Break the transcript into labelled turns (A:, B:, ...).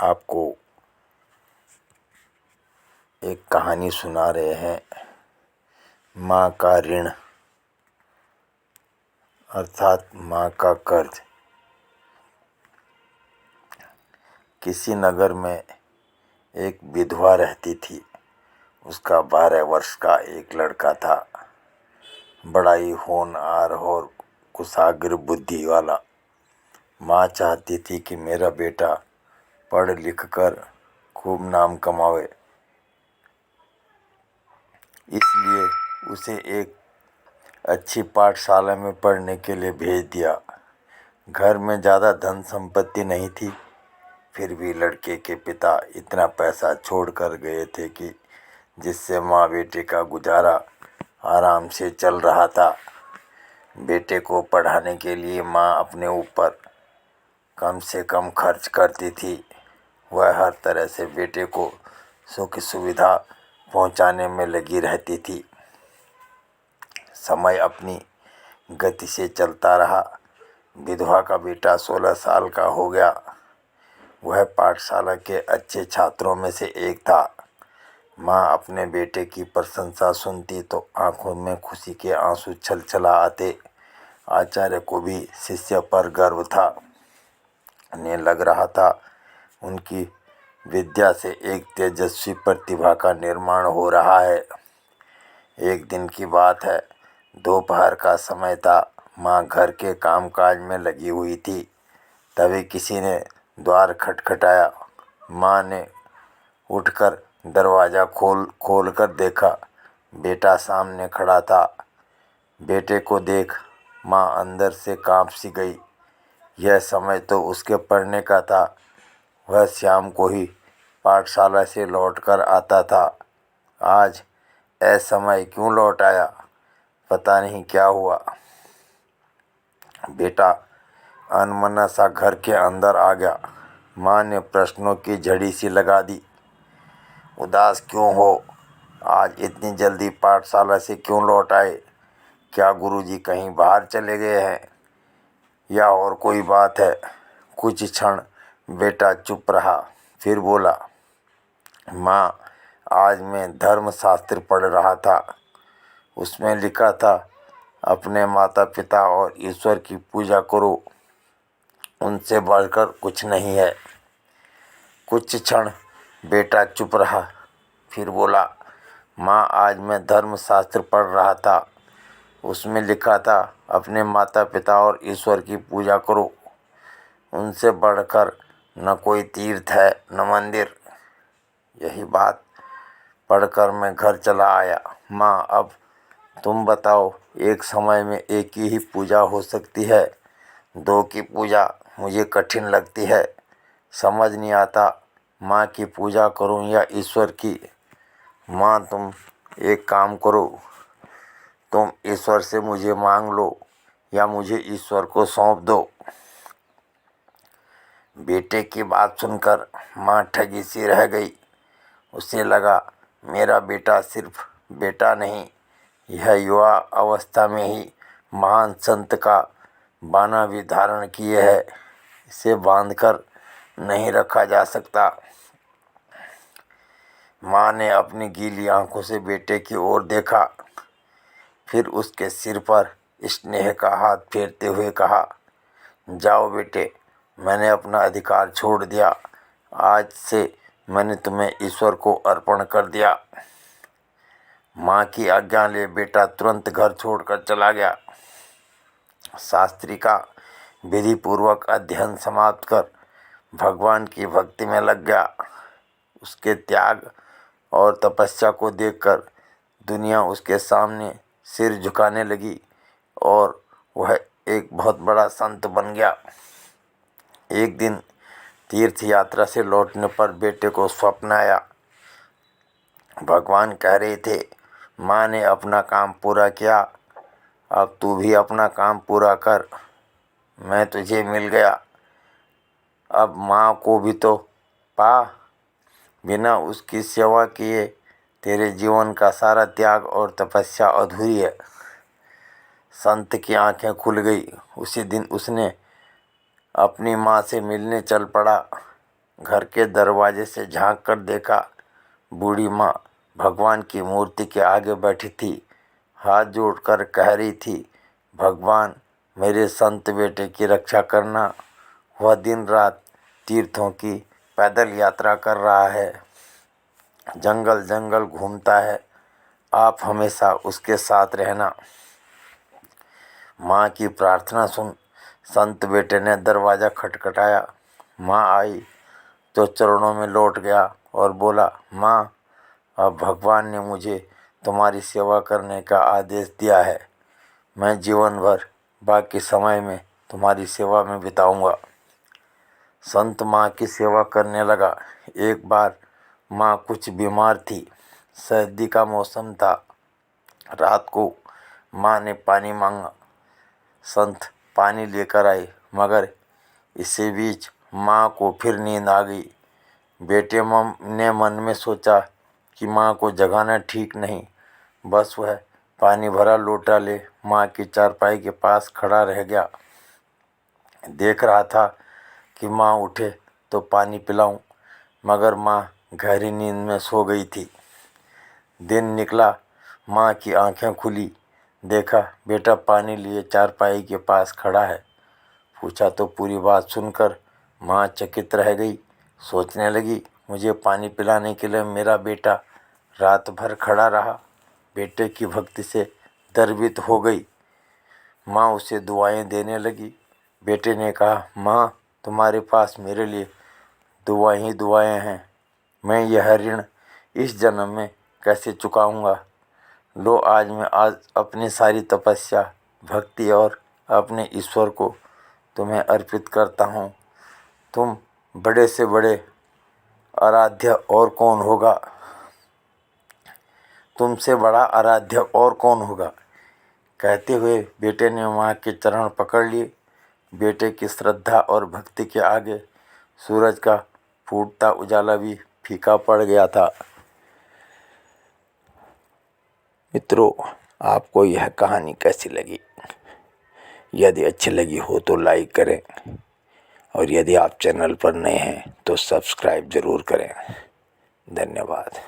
A: आपको एक कहानी सुना रहे हैं। माँ का ऋण अर्थात माँ का कर्ज। किसी नगर में एक विधवा रहती थी। उसका 12 वर्ष का एक लड़का था, बड़ा ही होनहार और कुशाग्र बुद्धि वाला। माँ चाहती थी कि मेरा बेटा पढ़ लिख कर खूब नाम कमावे, इसलिए उसे एक अच्छी पाठशाला में पढ़ने के लिए भेज दिया। घर में ज़्यादा धन संपत्ति नहीं थी, फिर भी लड़के के पिता इतना पैसा छोड़ कर गए थे कि जिससे माँ बेटे का गुजारा आराम से चल रहा था। बेटे को पढ़ाने के लिए माँ अपने ऊपर कम से कम खर्च करती थी। वह हर तरह से बेटे को सुख सुविधा पहुंचाने में लगी रहती थी। समय अपनी गति से चलता रहा। विधवा का बेटा 16 साल का हो गया। वह पाठशाला के अच्छे छात्रों में से एक था। माँ अपने बेटे की प्रशंसा सुनती तो आंखों में खुशी के आंसू छलछला आते। आचार्य को भी शिष्य पर गर्व था। उन्हें लग रहा था उनकी विद्या से एक तेजस्वी प्रतिभा का निर्माण हो रहा है। एक दिन की बात है, दोपहर का समय था। माँ घर के कामकाज में लगी हुई थी। तभी किसी ने द्वार खटखटाया। माँ ने उठकर दरवाज़ा खोल कर देखा। बेटा सामने खड़ा था। बेटे को देख माँ अंदर से कांप सी गई। यह समय तो उसके पढ़ने का था। वह शाम को ही पाठशाला से लौटकर आता था। आज असमय क्यों लौट आया, पता नहीं क्या हुआ। बेटा अनमना सा घर के अंदर आ गया। माँ ने प्रश्नों की झड़ी सी लगा दी। उदास क्यों हो? आज इतनी जल्दी पाठशाला से क्यों लौट आए? क्या गुरुजी कहीं बाहर चले गए हैं या और कोई बात है? कुछ क्षण बेटा चुप रहा, फिर बोला, माँ, आज मैं धर्मशास्त्र पढ़ रहा था। उसमें लिखा था अपने माता पिता और ईश्वर की पूजा करो, उनसे बढ़कर कुछ नहीं है। कुछ क्षण बेटा चुप रहा, फिर बोला, माँ, आज मैं धर्मशास्त्र पढ़ रहा था। उसमें लिखा था अपने माता पिता और ईश्वर की पूजा करो, उनसे बढ़कर न कोई तीर्थ है न मंदिर। यही बात पढ़कर मैं घर चला आया। माँ, अब तुम बताओ, एक समय में एक ही पूजा हो सकती है? दो की पूजा मुझे कठिन लगती है। समझ नहीं आता माँ की पूजा करूं या ईश्वर की। माँ, तुम एक काम करो, तुम ईश्वर से मुझे मांग लो या मुझे ईश्वर को सौंप दो। बेटे की बात सुनकर माँ ठगी सी रह गई। उसे लगा मेरा बेटा सिर्फ बेटा नहीं, यह युवा अवस्था में ही महान संत का बाना भी धारण किए है। इसे बांधकर नहीं रखा जा सकता। माँ ने अपनी गीली आंखों से बेटे की ओर देखा, फिर उसके सिर पर स्नेह का हाथ फेरते हुए कहा, जाओ बेटे, मैंने अपना अधिकार छोड़ दिया। आज से मैंने तुम्हें ईश्वर को अर्पण कर दिया। माँ की आज्ञा ले बेटा तुरंत घर छोड़कर चला गया। शास्त्री का विधि पूर्वक अध्ययन समाप्त कर भगवान की भक्ति में लग गया। उसके त्याग और तपस्या को देखकर दुनिया उसके सामने सिर झुकाने लगी और वह एक बहुत बड़ा संत बन गया। एक दिन तीर्थ यात्रा से लौटने पर बेटे को स्वप्न आया। भगवान कह रहे थे, माँ ने अपना काम पूरा किया, अब तू भी अपना काम पूरा कर। मैं तुझे मिल गया, अब माँ को भी तो पा। बिना उसकी सेवा किए तेरे जीवन का सारा त्याग और तपस्या अधूरी है। संत की आंखें खुल गई। उसी दिन उसने अपनी माँ से मिलने चल पड़ा। घर के दरवाजे से झांक कर देखा, बूढ़ी माँ भगवान की मूर्ति के आगे बैठी थी। हाथ जोड़कर कह रही थी, भगवान मेरे संत बेटे की रक्षा करना। वह दिन रात तीर्थों की पैदल यात्रा कर रहा है, जंगल जंगल घूमता है, आप हमेशा उसके साथ रहना। माँ की प्रार्थना सुन संत बेटे ने दरवाज़ा खटखटाया। माँ आई तो चरणों में लौट गया और बोला, माँ अब भगवान ने मुझे तुम्हारी सेवा करने का आदेश दिया है। मैं जीवन भर बाकी समय में तुम्हारी सेवा में बिताऊंगा। संत माँ की सेवा करने लगा। एक बार माँ कुछ बीमार थी, सर्दी का मौसम था। रात को माँ ने पानी मांगा। संत पानी लेकर आए, मगर इसी बीच माँ को फिर नींद आ गई। बेटे ने मन में सोचा कि माँ को जगाना ठीक नहीं, बस वह पानी भरा लोटा ले माँ की चारपाई के पास खड़ा रह गया। देख रहा था कि माँ उठे तो पानी पिलाऊं, मगर माँ गहरी नींद में सो गई थी। दिन निकला, माँ की आंखें खुली, देखा बेटा पानी लिए चारपाई के पास खड़ा है। पूछा तो पूरी बात सुनकर माँ चकित रह गई। सोचने लगी, मुझे पानी पिलाने के लिए मेरा बेटा रात भर खड़ा रहा। बेटे की भक्ति से दर्वित हो गई। माँ उसे दुआएं देने लगी। बेटे ने कहा, माँ तुम्हारे पास मेरे लिए दुआएं ही दुआएं हैं। मैं यह ऋण इस जन्म में कैसे चुकाऊंगा। लो आज अपनी सारी तपस्या, भक्ति और अपने ईश्वर को तुम्हें अर्पित करता हूँ। तुम बड़े से बड़े आराध्य और कौन होगा, तुमसे बड़ा आराध्य और कौन होगा। कहते हुए बेटे ने माँ के चरण पकड़ लिए। बेटे की श्रद्धा और भक्ति के आगे सूरज का फूटता उजाला भी फीका पड़ गया था। मित्रों, आपको यह कहानी कैसी लगी? यदि अच्छी लगी हो तो लाइक करें, और यदि आप चैनल पर नए हैं तो सब्सक्राइब ज़रूर करें। धन्यवाद।